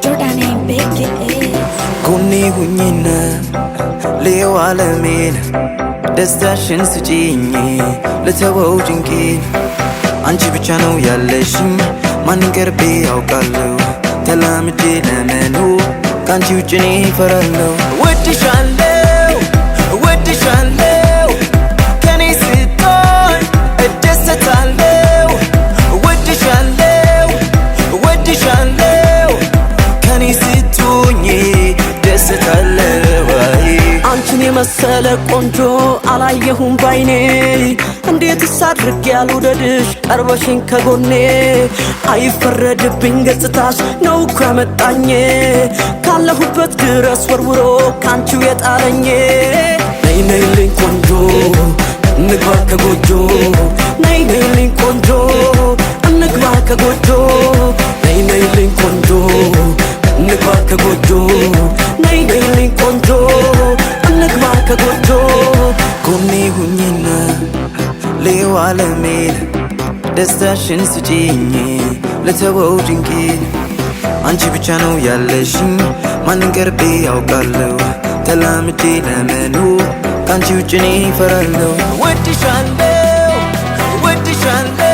Jordan ain't big it. Kuni hunyina leo alamin ደስታሽን ስጪኝ ለተወው ጭንቄን አንቺ ብቻ ነው ያለሽኝ ማንን ቀርቤ ያውቃለሁ ተላምጄ ለመኖር ካንቺ ውጭ እኔ እፈራለሁ እወድሻለሁ እወድሻለሁ ከኔ ስትሆን እደሰታለሁ እወድሻለሁ እወድሻለሁ ከኔ ስትሆኝ እደሰታለሁ አንቺን የመሰለ ቆንጆ አላየሁም ባይኔ እንዴት ሳድርግ ያልውደድሽ ቀርበሽኝ ከጎኔ አይፈረድብኝ ገጽታሽ ነው እኮ ያመጣኝ ካለሁበት ድረስ ወርውሮ ካንቺው የጣለኝ ነይ ነይልኝ ቆንጆ እንግባ ከጎጆ ነይ ነይልኝ ቆንጆ እንግባ ከጎጆ ነይ ነይልኝ ቆንጆ እንግባ ከጎጆ ነይ ነይልኝ ቆንጆ እንግባ ከጎጆ ጎኔ ሁኚና ልየው ዓለሜን ደስታሽን ስጪኝ ለተወው ጭንቄን አንቺ ብቻ ነው ያለሽኝ ማንን ቀርቤ ያውቃለሁ ተላምጄ ለመኖር ካንቺ ውጭ እኔ እፈራለሁ እወድሻለሁ እወድሻለሁ